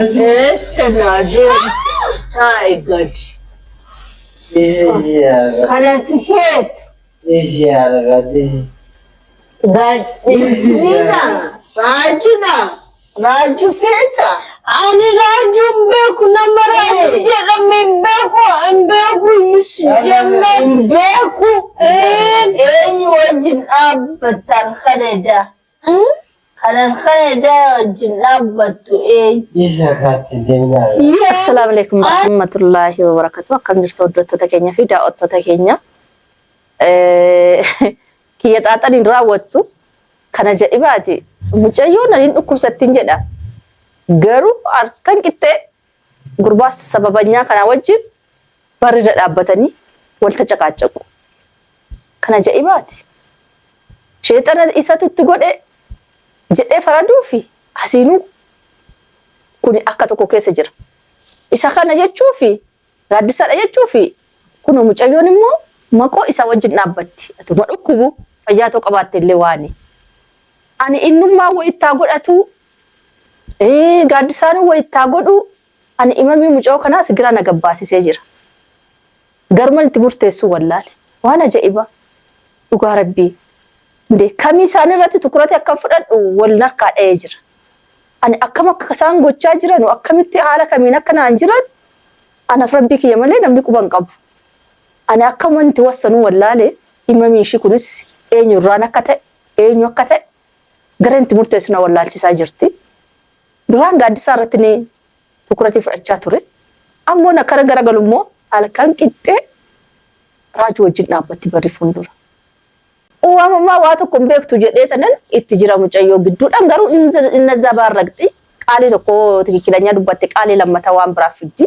ايش نادر تايجر انا تفيت ايش يا رجال قال نينا راجو فيتا انا راجو بيكو نمر جرم بيكو يسجم بيكو اين وجن اب تنخلده خلينا جنابته ايه السلام عليكم ورحمة الله وبركاته. كم جرت تتكلم في دعوة تتكلم كي يتعطني راوتو كان جايباتي مجايونا لين ستين جدا غيرو أركان كته غرباس سببnya كان وجب بريد أبتني والتجاكاجكو كان جايباتي شيطان إساتو تقول jedhee faraduu fi hasiinuu kun akka tokko keessa jira. Isa kana jechuu fi gaaddisaadha jechuu fi kun mucayyoon immoo maqoo isa wajjin dhaabbatti. Atuma dhukkubu fayyaa ta'uu qabaatte illee waani. Ani innummaa wayittaa godhatu gaaddisaan wayittaa godhu ani imamii mucayoo kanaas gira na gabbaasisee jira. Garuma itti murteessu wallaale waan ajaa'iba dhugaa rabbii. Nde kami isaan irratti tukurate akkam fudhadhu wal narkaa dha'ee jira. Ani akkam akka isaan gochaa jiran akkamitti haala kamiin akka naan jiran anaaf rabbii kiyya malee namni quban qabu. Ani akkam wanti wassanuu wallaale imamii ishii kunis eenyurraan akka ta'e eenyu akka ta'e gara itti murteessu na wallaalchisaa jirti. Duraan gaaddisaa irratti ni tukuratii fudhachaa ture. Ammoo na kara garagalummoo halkan qixxee raajuu wajjin dhaabbatti barri fuuldura. Uumama waa tokko beektu jedhee tanan itti jira mucayyoo gidduudhaan garuu inni zabaarraqxi qaalii tokko tikkilanyaa dubbatte qaalii lammata waan biraa fiddi.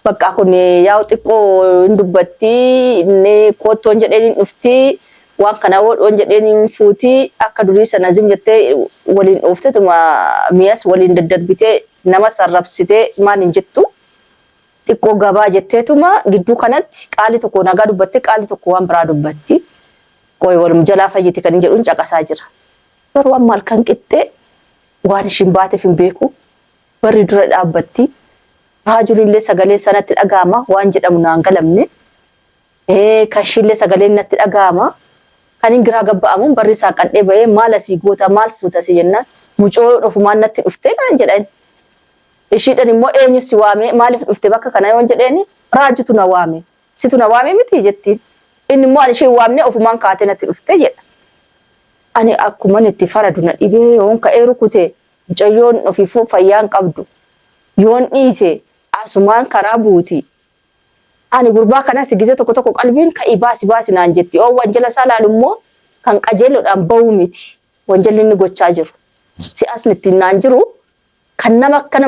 Bakka kun yaa xiqqoo hin dubbatti inni koottoon jedheen hin dhufti waan kana woodhoon jedheen hin fuuti akka durii sana zim jettee waliin dhoofte tuma miyas waliin daddarbitee nama sarrabsitee maan hin jettu xiqqoo gabaa jetteetuma gidduu kanatti qaalii tokko nagaa dubbatte qaalii tokko waan biraa dubbatti. Koy walum jalaa fayyiti kan jedhuun caqasaa jira. Garuu amma halkan qixxee waan ishiin baateef hin beeku barri dura dhaabbatti raajuun illee sagaleen sanatti dhaga'ama waan jedhamu naan galamne kan ishiillee sagaleen natti dhaga'ama kan hin giraa gabba'amuun barri isaa qadhee bahee maal asii goota maal fuutasi jennaan mucoo dhufumaan natti dhuftee naan jedhan. Ishiidhaan immoo eenyu si waame maaliif dhufte bakka kana yoon jedheeni raajutu na waame situ na waame miti jettiin. Inni immoo ishee waamne ofumaan kaatee natti dhufte jedha. Ani akkuma itti faradu na dhibee yoon ka'ee rukute mucayyoon ofiifuu fayyaan qabdu yoon dhiise asumaan karaa buuti. Ani gurbaa kanas gizee tokko tokko qalbiin ka'ii baasi naan jetti. Oo wanjala isaa laalu immoo kan qajeeloodhaan bahuu miti. Wanjalli inni gochaa jiru. Si asni ittiin naan jiru kan nama akka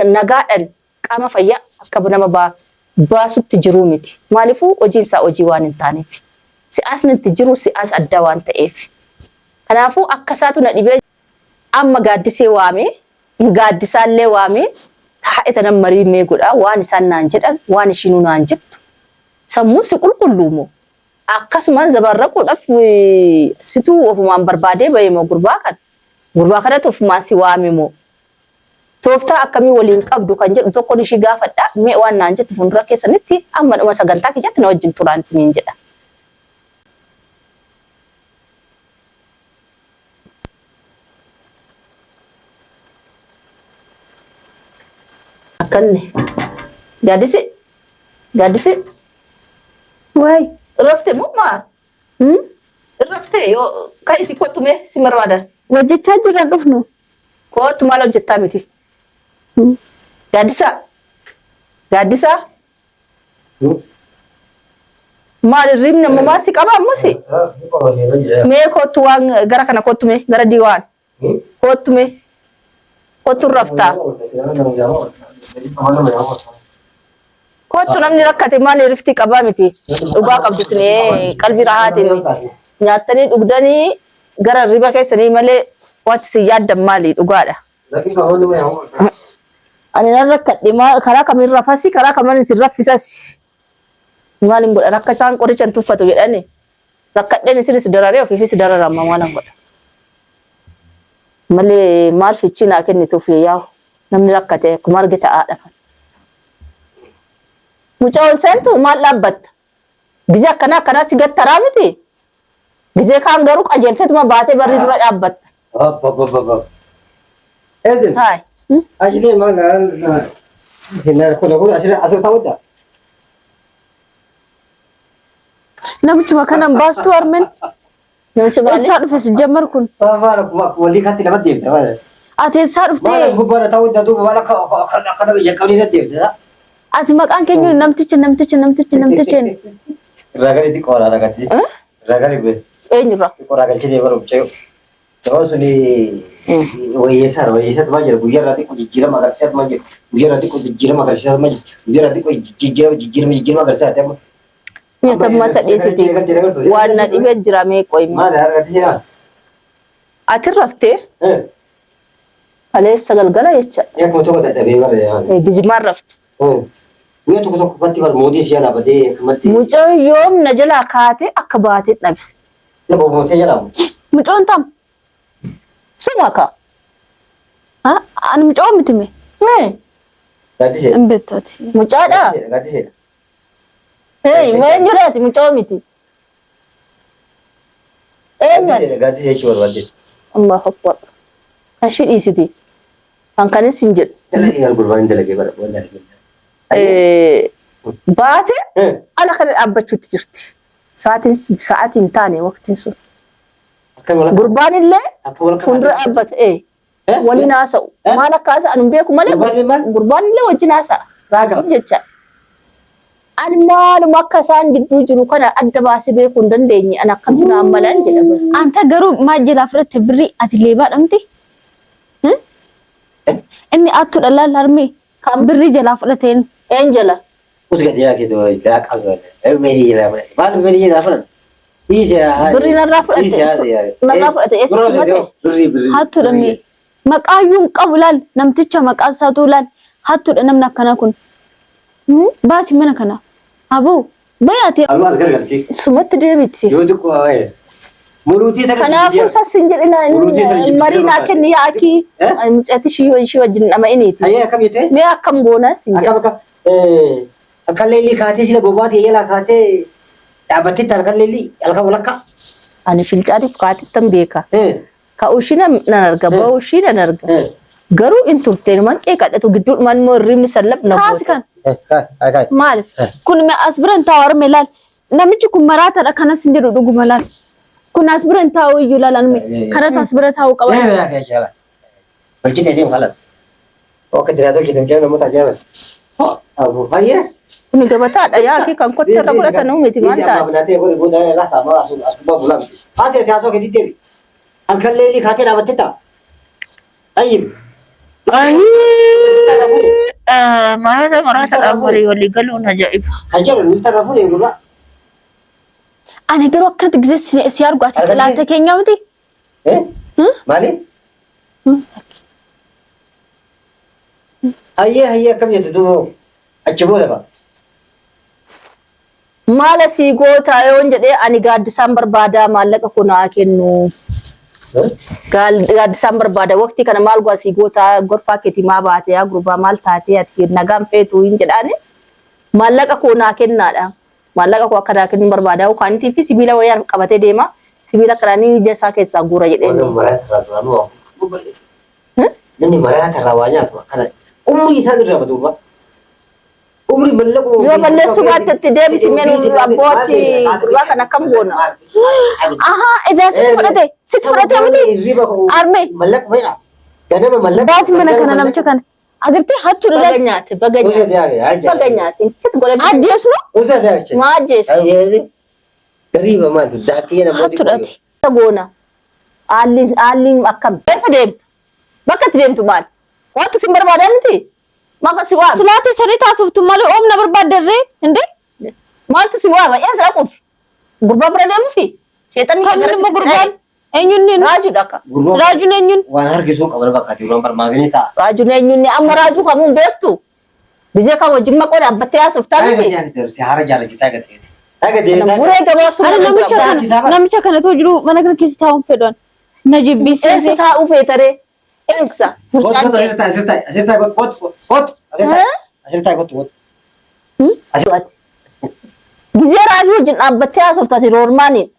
nagaadhaan qaama fayyaa akka nama baasutti jiru miti. Maaliifuu hojiin isaa hojii waan hin taaneef. Si'aasni itti jiru si'aas adda waan ta'eef. Kanaafuu akka isaatu na dhibee amma gaaddisee waame gaaddisaallee waame taa'ee tanan marii meegodha waan isaan naan jedhan waan ishiinuu naan jettu. Sammuun si qulqulluumoo akkasumaan zabarraquudhaaf situu ofumaan barbaadee bahee moo gurbaa kanatti ofumaan si waame moo. Tooftaa akkamii waliin qabdu kan jedhu tokko ishii gaafadha mee waan naan jettu fuuldura keessanitti amma dhuma sagantaa kiyyaatti na wajjin turaan isiniin jedha. Akkanne gaaddisi waay rafte mummaa rafte yoo ka'itti kottume si barbaadan hojjechaa jiran dhufnu kottu maal hojjettaa miti. Gaaddisa maal rimna mama si qaba musi mee kottu waan gara kana kottume gara diiwaan kottu rafta kottu namni rakkate maal rifti qaba miti dhugaa qabdu sine qalbii rahaatiin nyaattanii dhugdanii gara riba keessanii malee wanti si yaaddan maali dhugaadha. Ani nan rakkadhe karaa kamirra fasi karaa kamiin isin raffisas maalin godha rakka isaan qorichan tuffatu jedhani rakkadheen isinis dararee ofiifis dararama maalan godha malee maal fichi naa kennituuf yaa'u namni rakkate akkuma argite haadha kan. Mucaan seentu maal dhaabbatta? Gizee akkanaa si gattaraa miti. Gizee kaan garuu qajeelteetuma baatee barri dura dhaabbatta. Ezin. Haay. Ajile maal hinna kun asirra taa'udha. Namichuma kanan baastu armen. Namichi baali. Echaa dhufe si jammar kun. Walii katti lama deemte. Ati eessaa Maal dhuftee? gubbaadha taa'udha duuba maal akka biyya qabnii deemte. Ati maqaan keenya namticha. Ragali xiqqoo waraana gatti. Ragali gue. Eenyurra? Xiqqoo ragalchee deemaa mucayyoo. Yeroo suni wayyeessaadha maal jedha guyyaarraa xiqqoo jijjiirama agarsiisaa maal jedha guyyaarraa xiqqoo jijjiirama agarsiisaa maal jedha guyyaarraa xiqqoo jijjiirama agarsiisaa maal Mi'a tamma sadheesiti. Waan na dhibee jira mee qoyma. maal argatti jedhaa? Ati raftee kaleessa galgala jecha. Akkuma tokko dadhabee bara. Gizimaan rafte. Guyyaa tokko tokkotti bara mootii siyaa dhaabbatee akkamatti. Mucayyoon na jalaa kaatee akka baatee dhabe. Laba mootee jedhamu. Mucoon tam. Suma ka. Ani mucoo miti mee? Gaaddiseedha. Hin beektaati. Mucaadha. Gaaddiseedha. Meen jiraati mucoo miti. Eenyuati? Gaaddisee jechuun barbaadde. Amma hoppa. Kan shi dhiisiti. Kan kanis hin jedhu. Dalagee argulbaan dalagee bara waan dalagee. Baate ala kana dhaabbachuutti jirti. Sa'aatiin taane waqtiin sun. Gurbaan illee fuuldura dhaabbate. Waliin haasa'u. Maal akka haasa'an hin beeku malee gurbaan illee wajjin haasa'a. Raafuun jecha. Ani maaluma akka isaan gidduu jiru kana adda baasee beekuu hin dandeenye. Ani akkamitti naan malaan jedhama. Anta garuu maal jalaa fudhatte birrii ati leebaa dhamti? Inni attudha laal harmee birrii jalaa fudhateen. Een jala. Usga dia gitu, dah kalau meri lah, malu meri lah pun. Iya. Birrii narraa fudhate. Narraa fudhate eessatti mate? Hattudha mee maqaayyuun qabu laal namticha maqaa isaatu laal hattudha namni akkana kun. Baasi mana kana. Aboo bayaatee. Alu asgar galti. Sumatti deebiti. Yoo xiqqoo waa'ee. Muluutii takka Kanaafuu sassin jedhina marii naa kenni yaaki mucati ishii wajjin dhama'iniiti. Ayyee akkam jettee? Mee akkam goonaa sin jedha. Akkam akka leellii kaatee sila bobbaatee yaalaa kaatee dhaabbattee halkan leellii halkan walakka. Ani fincaaniif kaatittan beeka. Ka ushii nan arga ba'u ushii nan arga. Garuu in turteen man qeeqadhatu gidduudhumaan immoo hirribni sallap na Kaasi kan. Maaliif? Kun as biran taa'u harmee laal namichi kun maraataadha kanas hin jedhu dhuguma laal. Kun as biran taa'u iyyuu laalan mee kanatu as bira taa'u qaba. Hojii deemu haala. Oka diraatoo keetum kennu namoota ajaa'iba. Abu Fayyee. Kuni gabataadha yaaki kan kotte irra godhatan miti maal ta'a? Naatee godhe booda irraa kaa'amaa as gubbaa bulaa miti. Asii ati haasoo keetii deebi. Halkan leellii kaatee dhaabattee ta'a. Ayyim. Maraataadhaan walii galuun ajaa'iba. Kan jedhu nuuf tarraa fuudhee gurraa. Ani garuu akkanatti gisee si argu ati xilaata keenya miti. Maali? Hayyee akkam jette duuba achi booda ba. Maala sii gootaa yoon jedhee ani gaaddisaan barbaadaa maallaqa kunaa kennu. Gaaddisaan barbaada waqtii kana maal go'a sii gootaa gorfaa keetii maa baatee yaa gurbaa maal taatee ati nagaan feetuu hin jedhaani maallaqa kunaa kennaadha. Maallaqa koo akka naa kennu barbaadaa ukaanitii fi sibiila wayyaa qabatee deema. Sibiila kanaan ija isaa keessaa guura jedhee. Namni maraata irraa waa nyaatu akkana. Umrii isaan irraa baduuba. Umrii mallaqoo. Yoo balleessuu baattatti deebisi meen abboochi gurbaa kan akkam goona. Ahaa ijaa sitti fudhatee miti. Armee. Mallaqa fayyada. Ganama mallaqa. Baasi mana kana namicha kana. Agartee hattuudha. Baga nyaate. Baga nyaate. Kiti godhe. Ajjeesu no? Maa ajjeesu. Gariiba maal daakiyya namoota. Hattuudhaati. Goona. Haalli akkam. Eessa deemtu? Bakka itti deemtu maal? Wantu sin barbaadaa miti? Maafa si waama? Silaatee sadii taasiftu malee oomna barbaaddarree indee? Maaltu si waama? Eessa dhaquuf? Gurbaa bira deemuufi? Sheexanni Kan immoo gurbaan eenyuun ni? Raajuudha akka. Raajuun eenyuun? Waan harkisuu qaban bakka duraan barmaaganii ta'a. Raajuun eenyuun amma raajuu kamuun beektu? Bizee kan wajjin maqoo dhaabbattee haasoftaa miti? Haara jaallattaa gatee. Muree gabaabsuu Ani namicha kana too jiru mana kana keessa taa'uun fedhan. Na jibbisiise. Eessa taa'uu feetaree? Eessa? Kot Mucaan kee. asirtaa kot asirtaa kot. Asirratti. Gizee raajuu wajjin dhaabbattee haasoftaati roormaaniin.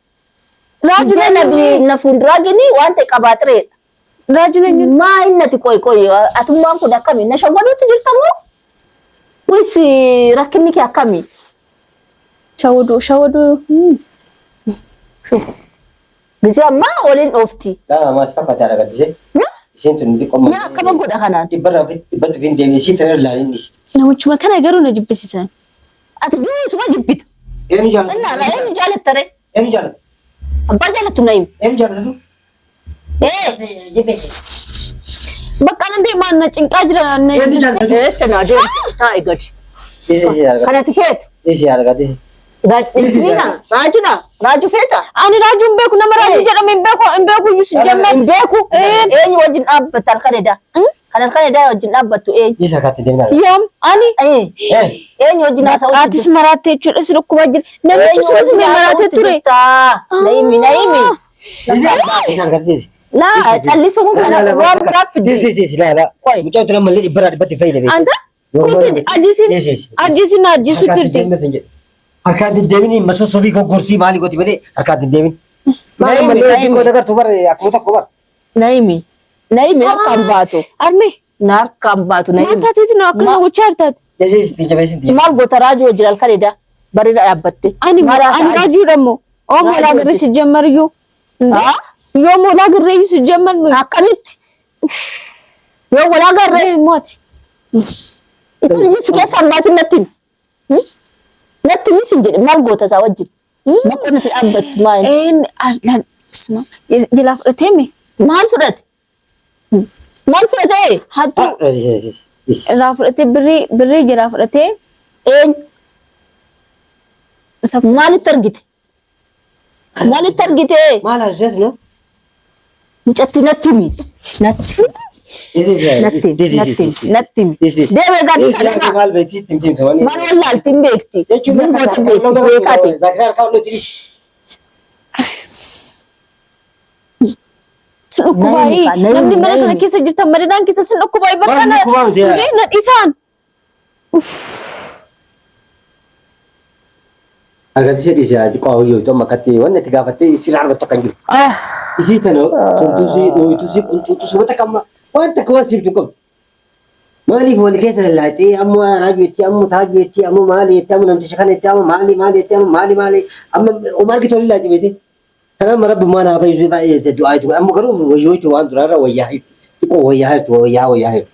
Gizee na fuulduraa gini waan ta'e qabaatireedha. Raajuun eenyu? Maa innati qoy atummaan kun akkamii na shawwaduutti jirtamoo? Wis rakkinni kee akkamii? Shawwaduu. Gizee ammaa waliin dhoofti. Maas fakkaate argatise. Isheen tun ndi qomma. Maa akkama godha kanaan? Dhibbatu fi deemee si tana ilaalinnis. Namichuma kana garuu na jibbisiisan. Ati duusuma jibbita. Eenyu jaalatu? Innaa eenyu jaalattare? Eenyu jaalatu? Abbaa jaalattu na himi. Eenyu jaalatu? Bakka nan deemaan na cinqaa jira naannoo. Eenyu jaalatu? Eessa naa deemu? Taa'e gadi. Kanatti feetu? Isi argate. Gadhiisnina raaju feeta? Ani raajuu hin beeku nama raajuu jedhame hin beeku iyyuu si jammer. Hin beeku? Eenyu wajjin dhaabbata halkan edaa? Kan halkan edaa wajjin dhaabbattu eenyu? Isa harkatti deemnaa. Yoom ani Eenyu wajjin haasa'u? aatis maraattee jechuudha si dhukkubaa jira. Namichi sunis mee maraatee ture. Naimi. Isa argate. Laa callisuun kana waan biraaf fiddi. Isi laala. Mucaa tu namallee dhibbatti fayyadame. Anta kutin ajjisin ajjisu tirti. Harkaan deddeebini masoosobii goggorsii maali gooti malee harkaan deddeebini. Maali Naimi, malee naimi. xiqqoo dagartu bare akkuma tokko bare. Naimi harkaan baatu. Arme Harkaan baatu maal naimi. taateeti na akkana gochaa jirtaati. Jeesisti jabeesitti. Maal goota raajuu wajjin halkan edaa? Bareeda dhaabbatte. Ani raajuu dhammo oo moolaa garee si jammar iyyuu. Yoo moolaa garee iyyuu si jammar nuyi. Akkamitti? Yoo walaa garree Mooti. ittiin ijji keessaan baasin natti himi. Natti himi sin jedhe maal goota isaa wajjin? Bakka natti dhaabbattu maali? Jilaa fudhatee mee? Maal fudhate? Maal fudhatee? Hattuu irraa fudhatee birrii jalaa fudhatee Eenyu? Maalitti argite? Maalitti argite? Maal haasofeetu no? Mucatti natti himi. Natti himi. Deemee gadi sana. Maal beekti timtimta wani. Maal wallaalti hin beekti? Bungooti beekti beekati. Zakiraan kaa'u nuti. sun dhukkubaayii namni mana kana keessa jirtan madadaan keessa sun dhukkubaayii bakka na dhisaan. Agarsiisa dhiisee qo'aa yoo ta'u makkatti wanni itti gaafattee sirraa argattu akka hin jiru. Isii tana turtuusii dhooyituusii qunxuutusii wanta kamma wanta kawwan siibtu qabdu. Maaliif wal keessa lallaaxee amma raajuu itti amma taajuu itti amma maali itti amma namticha kana itti amma maali itti amma maali amma umar gitu lallaaxee beete. Kana rabbi mana fayyisuu baay'ee du'aa itti amma garuu wayyootu waan duraarra wayyaa xiqqoo wayyaa heetu.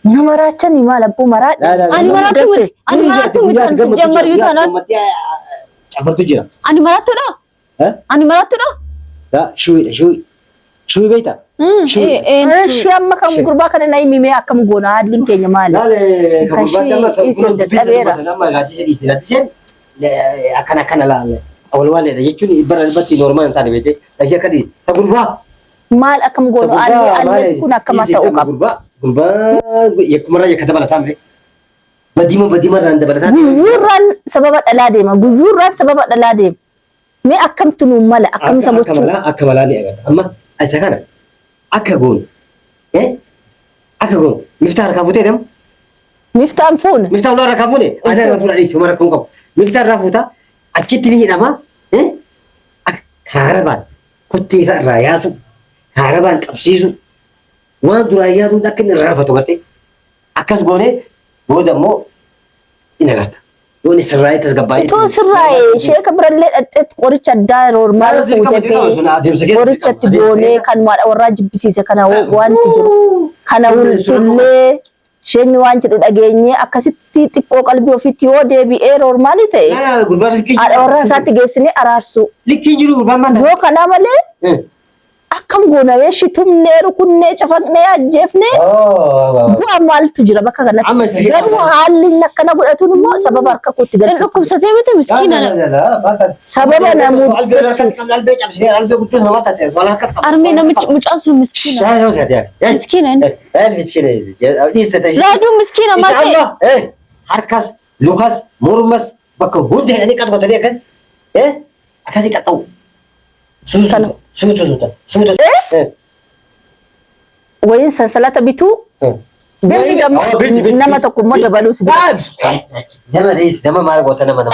Nama raachanii maal abbuu maraadha. Ani maraatu miti kan si jammaru yoo ta'an. Cafartu jira. Ani maraatudha. Shuwi beektaa? Ishee amma kan gurbaa kana na himimee akkam goona haalli keenya maali? Akkana laala. Walwaaleedha jechuun bara albatti normaal hin taane beekte. Ishee akka dhiise. Ta gurbaa. Maal akkam goonu haalli kun akkama ta'uu qaba. Gurbaa yakkumarraa yakka dabalataa mire. Badima irraan dabalataa. Guyyuurraan sababa dhalaa deema. Guyyuurraan sababa dhalaa deema. Mee akkamtu nuun mala akkamisa gochuu? Akka malaa ni agarra. Amma isa kana akka goonu. Miftaa harkaa fuutee deemu. Miftaan fuune. Miftaa ulaa harkaa fuune. Aadaa irraa fuudhaa dhiise mara kun qabu. Miftaa irraa fuutaa achitti ni jedhama. Haarabaan kottee irraa yaasu. Haarabaan qabsiisu. Waan duraan yaaduun akka inni irraanfatu gartee. Akkas goonee booda immoo in agarta. Yoon sirraa'ee tasgabbaa'ee. Itoo sirraa'ee sheeka birallee dhadheetti qoricha addaa normaal fuutee qorichatti boonee kan maadha warraa jibbisiise kana wanti jiru. Kana wultullee isheen waan jedhu dhageenyee akkasitti xiqqoo qalbii ofiitti yoo deebi'ee normaalii ta'e haadha warraa isaatti geessinee araarsu. Likkii jiru gurbaan maal Yoo kanaa malee akkam goonawee shitumnee rukunnee cafaqnee ajjeefnee bu'aa maaltu jira bakka kanatti. Garuu haalli akkana godhatuun immoo sababa harka kootti Inni dhukkubsatee miti miskiina. sababa namoota Armee namichi mucaan sun miskiina. Miskiina inni. Raajuu miskiina maal ta'e? Harkas, lukas, mormas bakka hundi inni qaxqatanii akkasii qaxxa'u. Suuta. wayin sansalata bituu birri gamma nama tokko immoo dabaluus nama maal goota nama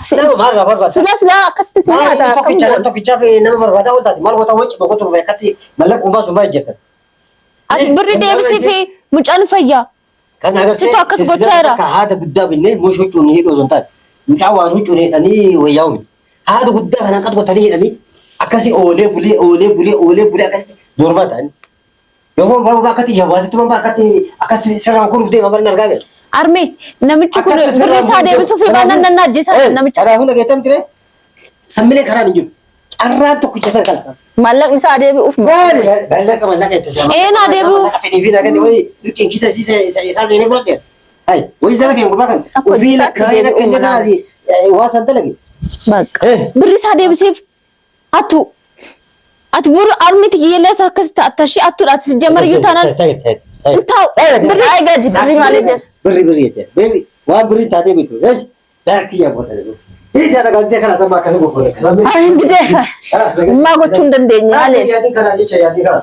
sila akkasitti si nyaata tokkichaaf nama barbaada ooltaati maal goota wacci boqotu rufe akkatti mallaquu baasu maa ejjetta ati birri deebisii fi mucaan fayyaa situ akkas gochaa jira haada guddaa binnee mush huccuun hidhoo sun taate mucaa waan huccuun hidhanii wayyaa'u miti haada guddaa kana akkatti gotanii hidhanii akkasi oolee bulee akkasi dormaa ta'anii yoo baay'ee akkati jabaasitu mamma akkati sirraan kunuuf deema barna argaa jira. Armee namichi kun birri isaa deebisuuf baanaan nan ajjeesa namicha. Kanaafuu nageetam ture sammilee karaa ni jiru. Carraan tokkicha san kana. Mallaqni isaa deebi'uuf maali? Mallaqa itti sama. Naa deebi'uuf. Fedhii fi nagani wayii dukkeen kisa isaa seenee godhadhe. Hai wayii sana fi gurbaa kan. Ofii lakkaa'ee inni kanaasi waa san dalage. Bakka. Birri isaa deebisiif atu. Ati buru armiti yeles akkasitti attashi attudhaati sijamariyyuu taanaan intaa'u birri gaji birri maaliif deebisa? Birri waan birri taatee bitu ees daakiyyaa boodanii isa dhagaatee kana sama akkasii boqote. Ingidee maa gochuu hin dandeenye malee. Kana jecha yaadii kana.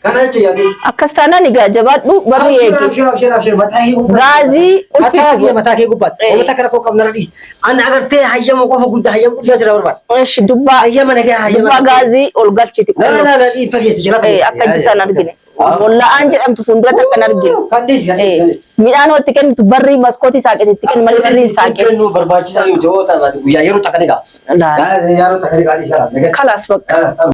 Kana jecha yaadii. Akkas taanaan egaa jabaadhu barri eegi. Gaazii ulfi mataa kee gubbaatti. Uummata kana koo qabna radhiis. Ani agartee hayyamu qofa guddaa hayyamu guddaa jira barbaada. Eesh dubbaa hayyama nagee hayyama. Dubbaa gaazii ol galchiti. Laa fageessi jira. Akka ijjisaan argine. Molla'aan jedhamtu fuulduratti akkan argine. Kandeessi. Midhaan watti kennitu barri maskootii saaqetti kennu malee barri hin saaqe. Kennu barbaachisaa yoo ta'u guyyaa yeroo takka ni ga'a. Yeroo takka ni ga'a. Kalaas bakka.